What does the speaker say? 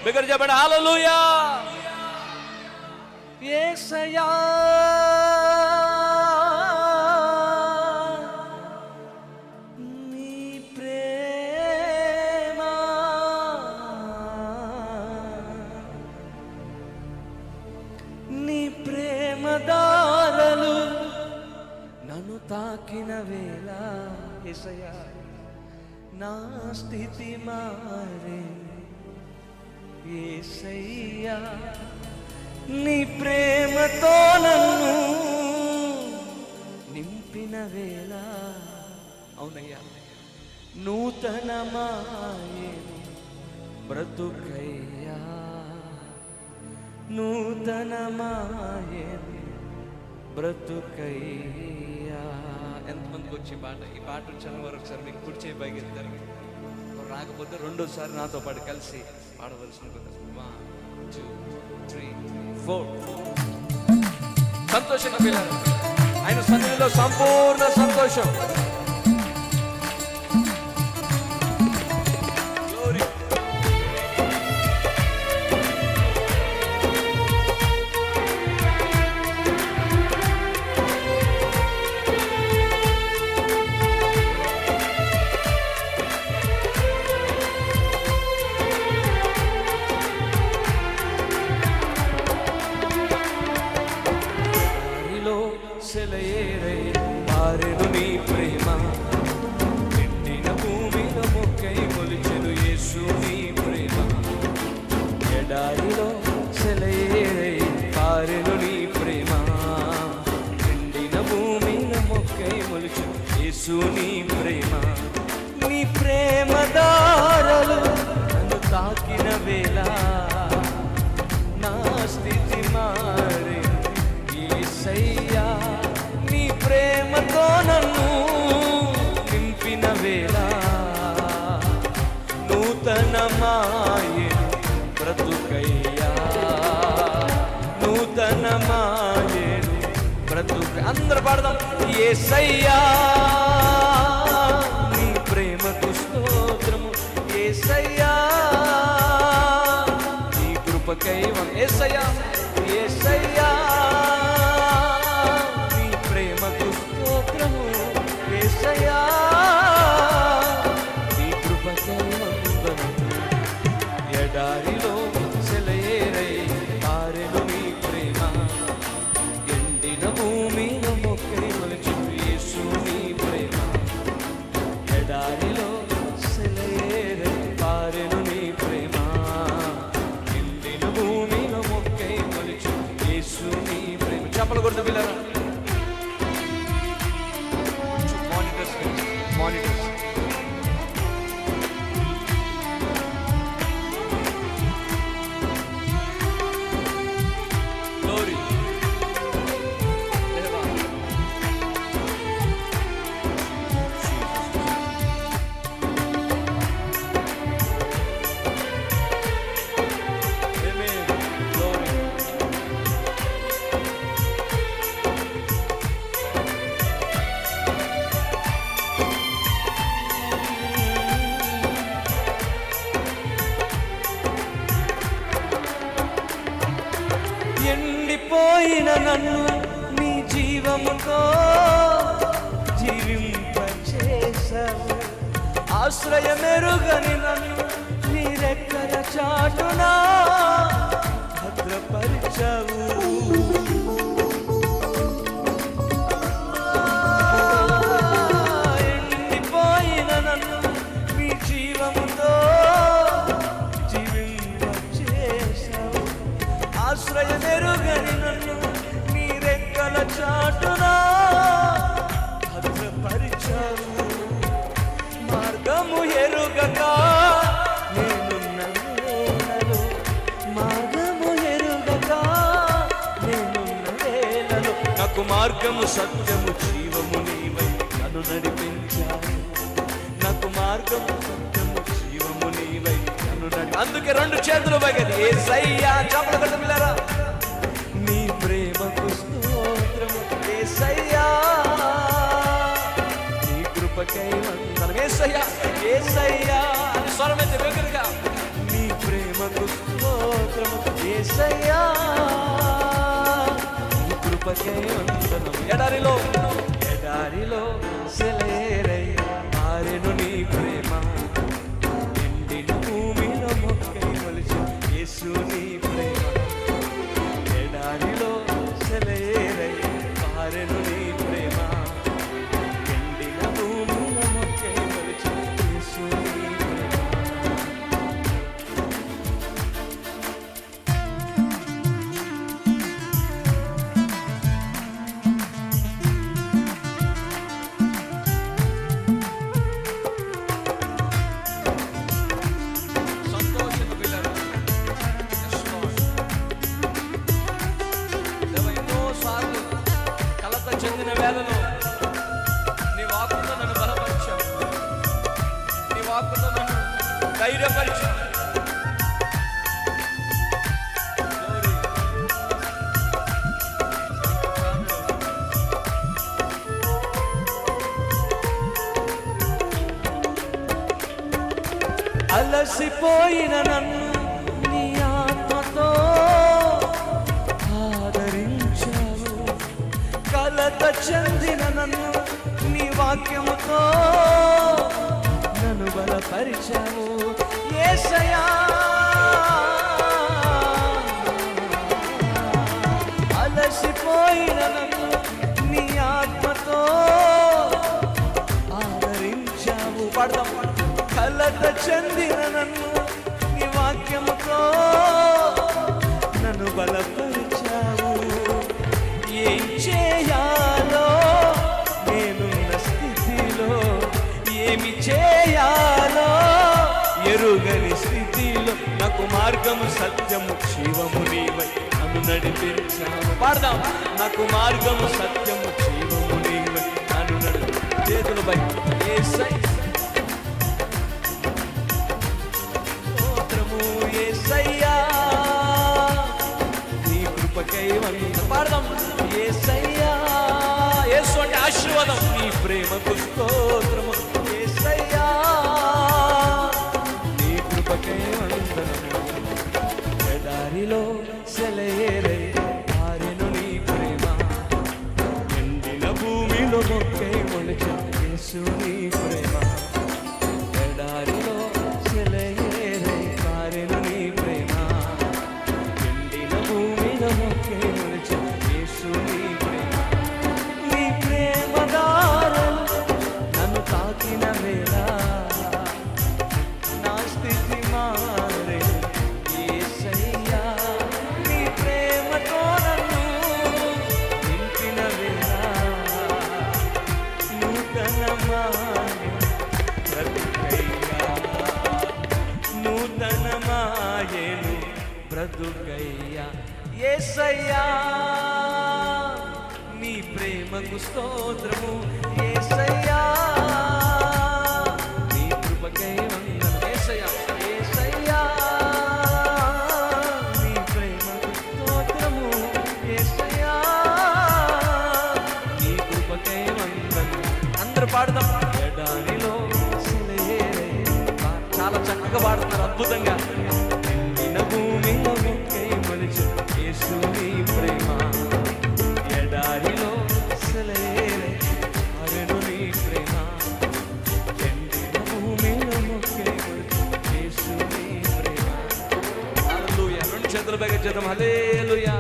బిగ్గర చెప్పండి హల్లెలూయా. యేసయ్యా నీ ప్రేమ నీ ప్రేమ దారలు నన్ను తాకిన వేళ యేసయ్యా నా స్థితి మారే. యేసయ్యా నీ ప్రేమతో నన్ను నింపిన వేళ అవునయ్యా నూతనమాయేను బ్రతుకయ్యా నూతనమాయేను బ్రతుకయ్యా. ఎంతమందికి వచ్చే పాట? ఈ పాట వచ్చాను వారు ఒకసారి మీకు కుర్చే బయలుదేరు, రాకపోతే రెండోసారి నాతో పాటు కలిసి పాడవలసిన 1 2 3 4. సంతోషంగా పిల్లలు ఆయన సన్నిధిలో సంపూర్ణ సంతోషం. సెలయేరై పారెను నీ ప్రేమ, ఎండిన భూమిన మొక్కై మొలిచెను యేసు నీ ప్రేమ. ఎడారిలో సెలయేరై పారెను నీ ప్రేమ, ఎండిన భూమిన మొక్కై మొలిచెను యేసు నీ ప్రేమ. నీ ప్రేమ దారలు నన్ను తాకిన వేళ నా స్థితి మారే. యేసయ్యా నీ ప్రేమతో నన్ను నింపిన వేళ నూతనమాయేను బ్రతుకయ్యా నూతనమాయేను బ్రతుక. అందరూ పాడదాం. యేసయ్యా నీ ప్రేమకు స్తోత్రము, యేసయ్యా నీ కృపకై వందనాలు. యేసయ్యా యేసయ్యా నీ ప్రేమకు స్తోత్రము, యేసయ్యా నీ కృపకై వందనము. ఎడారిలో సెలయేరై పారెను నీ ప్రేమ, ఎండిన భూమిన మొక్కై మొలిచెను యేసు నీ ప్రేమ. ఎడారిలో సెలయేరై పారెను నీ ప్రేమ, ఎండిన భూమిన మొక్కై మొలిచెను యేసు నీ ప్రేమ. చప్పలు కొడుతూ పిల్లరా మానిటర్స్ గ్లోరీ దేవా ఆమేన్ గ్లోరీ. ఎండిపోయిన నన్ను నీ జీవముతో జీవింపచేసావు, ఆశ్రయమెరుగని నన్ను నీ రెక్కల చాటున భద్రపరిచావు. ఎండిపోయిన నన్ను నీ జీవముతో జీవింపచేసావు, ఆశ్రయమెరుగని నన్ను నీ రెక్కల చాటున భద్రపరిచావు. మార్గము ఎరుగక నేనున్న వేళలో, మార్గము ఎరుగక నేనున్న వేళలో నాకు మార్గము సత్యము జీవము నీవై నన్ను నడిపించావు. నాకు మార్గము సత్యము జీవము నీవై నన్ను నడిపి. అందుకే 2 చేతులు పైకి యేసయ్యా చప్పలు కొట్టు పిల్లరా. నీ ప్రేమకు స్తోత్రము యేసయ్యా నీ కృపకై వందనం. యేసయ్యా యేసయ్యా అని స్వరమైతే వేగరగా నీ ప్రేమకు యేసయ్యా నీ కృపకై వందనం. ఎడారిలో సెలయేరై మారెను నీ ప్రేమ, ఎండిన భూమిలో మొక్కై మొలిచి యేసు నీ ప్రేమ. ఎడారిలో సెలయేరై మారెను నీ ప్రేమ, ఎండిన భూమిలో మొక్కై మొలిచి యేసు నీ ప్రేమ. చెందిన వేళలో నీ వాక్కుతో నన్ను బలపరిచావు, నీ వాక్కుతో నన్ను ధైర్యపరిచావు. అలసిపోయిన నన్ను నీ ఆత్మతో ఆదరించావు, కలత చెందిన నన్ను నీ వాక్యముతో నన్ను బలపరిచావు. యేసయ్యా అలసిపోయిన నన్ను నీ ఆత్మతో ఆదరించావు. పాడదాం. కలత చెందిన నన్ను నీ వాక్యముతో నన్ను బలపరిచావు. ఏం చేయాలో నేనున్న స్థితిలో, ఏమి చేయాలో ఎరుగని స్థితిలో, నాకు మార్గము సత్యము జీవము నీవై నన్ను నడిపించావు. పాడదాం. నాకు మార్గము సత్యము జీవము నీవై నన్ను నడిపి. చేతులు పై యేసయ్యా యేసయ్యా నీ కృపకై వందనం. పాడదాం. యేసయ్యా యేసు అంటే ఆశీర్వాదం, నీ ప్రేమకు స్తోత్రము. యేసయ్యా నీ కృపకై వందనము. ఎడారిలో సెలయేరై మారెను నీ ప్రేమ, ఎండిన భూమిలో మొక్కై మొలిచిన యేసు నీ ప్రేమ. ఎడారిలో సెలయేరై మారెను నీ ప్రేమ, ఎండిన భూమిలో మొక్కై మొలిచిన యేసు నీ ప్రేమ. నీ ప్రేమ దారులు నన్ను తాకిన వేళ నా స్థితి మారే. యేసయ్యా నీ ప్రేమతో నన్ను నింపిన వేళ నూతనమాయెను బ్రతుకయ్యా, నూతనమాయెను బ్రతుకయ్యా. యేసయ్యా నీ ప్రేమకు స్తోత్రము. యేసయ్యా నీ కృపకై వందనం. యేసయ్యా యేసయ్యా నీ ప్రేమకు స్తోత్రము. యేసయ్యా నీ కృపకై వందనం. అందరూ పాడదాం. ఎడారిలో సెలయేరై. చాలా చక్కగా పాడుతున్నారు, అద్భుతంగా. ఎండిన భూమిలో మొక్కై మొలిచి యేసు నీ ప్రేమ. ఎడారిలో సెలయేరై మారెను నీ ప్రేమ, ఎండిన భూమిలో మొక్కై మొలిచి యేసు నీ ప్రేమ. హల్లెలూయా. రెండు చేతులు పైకి చేద్దాం. హల్లెలూయా.